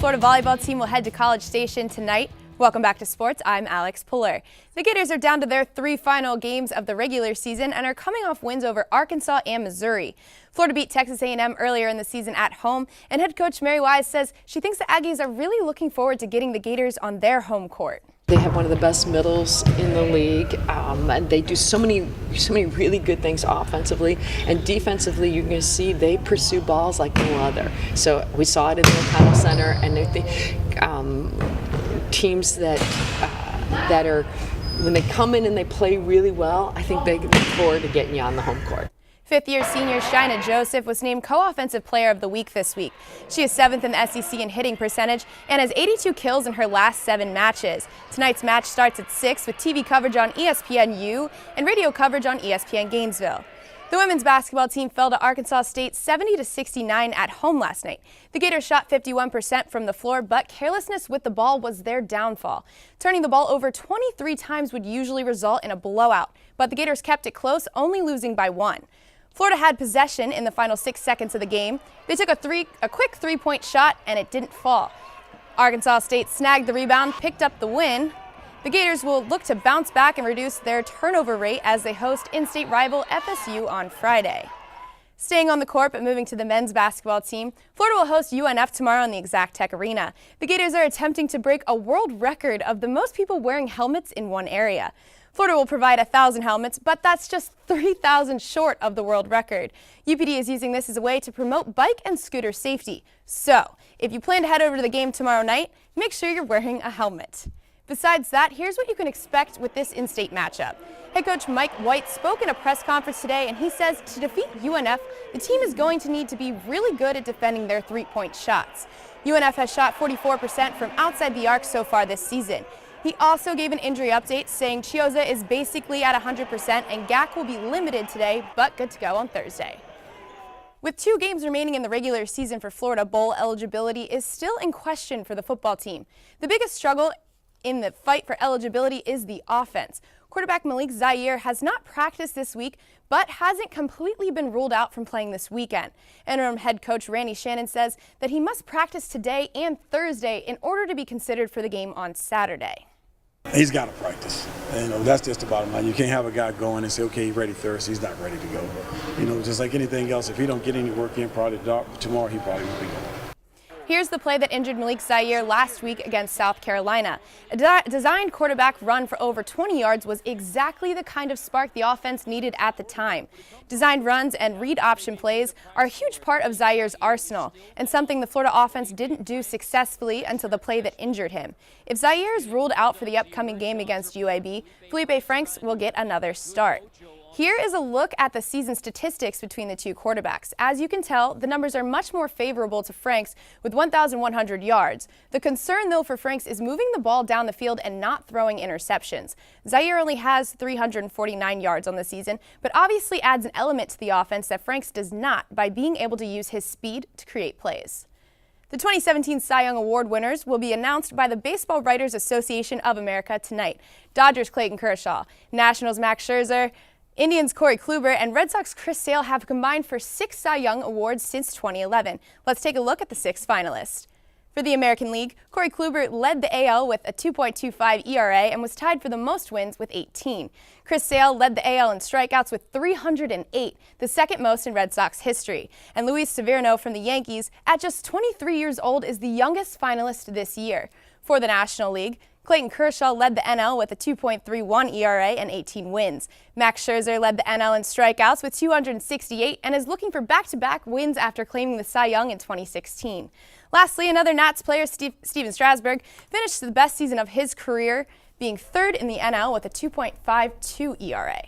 Florida volleyball team will head to College Station tonight. Welcome back to sports. I'm Alex Puller. The Gators are down to their 3 final games of the regular season and are coming off wins over Arkansas and Missouri. Florida beat Texas A&M earlier in the season at home, and head coach Mary Wise says she thinks the Aggies are really looking forward to getting the Gators on their home court. They have one of the best middles in the league, and they do so many really good things offensively, and defensively you're going to see they pursue balls like no other. So we saw it in the O'Connell Center, and teams that are, when they come in and they play really well, I think they look forward to getting you on the home court. Fifth-year senior Shina Joseph was named Co-Offensive Player of the Week this week. She is 7th in the SEC in hitting percentage and has 82 kills in her last 7 matches. Tonight's match starts at 6 with TV coverage on ESPNU and radio coverage on ESPN Gainesville. The women's basketball team fell to Arkansas State 70-69 at home last night. The Gators shot 51% from the floor, but carelessness with the ball was their downfall. Turning the ball over 23 times would usually result in a blowout, but the Gators kept it close, only losing by 1. Florida had possession in the final 6 seconds of the game. They took a quick 3-point shot, and it didn't fall. Arkansas State snagged the rebound, picked up the win. The Gators will look to bounce back and reduce their turnover rate as they host in-state rival FSU on Friday. Staying on the court but moving to the men's basketball team, Florida will host UNF tomorrow in the Exactech Arena. The Gators are attempting to break a world record of the most people wearing helmets in one area. Florida will provide 1,000 helmets, but that's just 3,000 short of the world record. UPD is using this as a way to promote bike and scooter safety. So, if you plan to head over to the game tomorrow night, make sure you're wearing a helmet. Besides that, here's what you can expect with this in-state matchup. Head coach Mike White spoke in a press conference today, and he says to defeat UNF, the team is going to need to be really good at defending their 3-point shots. UNF has shot 44% from outside the arc so far this season. He also gave an injury update, saying Chioza is basically at 100% and Gak will be limited today, but good to go on Thursday. With 2 games remaining in the regular season for Florida, bowl eligibility is still in question for the football team. The biggest struggle in the fight for eligibility is the offense. Quarterback Malik Zaire has not practiced this week, but hasn't completely been ruled out from playing this weekend. Interim head coach Randy Shannon says that he must practice today and Thursday in order to be considered for the game on Saturday. He's got to practice. That's just the bottom line. You can't have a guy going and say, okay, he's ready Thursday. He's not ready to go. Just like anything else, if he don't get any work in probably tomorrow, he probably won't be going. Here's the play that injured Malik Zaire last week against South Carolina. A designed quarterback run for over 20 yards was exactly the kind of spark the offense needed at the time. Designed runs and read option plays are a huge part of Zaire's arsenal, and something the Florida offense didn't do successfully until the play that injured him. If Zaire is ruled out for the upcoming game against UAB, Felipe Franks will get another start. Here is a look at the season statistics between the 2 quarterbacks. As you can tell, the numbers are much more favorable to Franks with 1,100 yards. The concern, though, for Franks is moving the ball down the field and not throwing interceptions. Zaire only has 349 yards on the season, but obviously adds an element to the offense that Franks does not by being able to use his speed to create plays. The 2017 Cy Young Award winners will be announced by the Baseball Writers Association of America tonight. Dodgers' Clayton Kershaw, Nationals' Max Scherzer, Indians' Corey Kluber, and Red Sox' Chris Sale have combined for 6 Cy Young Awards since 2011. Let's take a look at the 6 finalists. For the American League, Corey Kluber led the AL with a 2.25 ERA and was tied for the most wins with 18. Chris Sale led the AL in strikeouts with 308, the second most in Red Sox history. And Luis Severino from the Yankees, at just 23 years old, is the youngest finalist this year. For the National League, Clayton Kershaw led the NL with a 2.31 ERA and 18 wins. Max Scherzer led the NL in strikeouts with 268 and is looking for back-to-back wins after claiming the Cy Young in 2016. Lastly, another Nats player, Steven Strasburg, finished the best season of his career, being 3rd in the NL with a 2.52 ERA.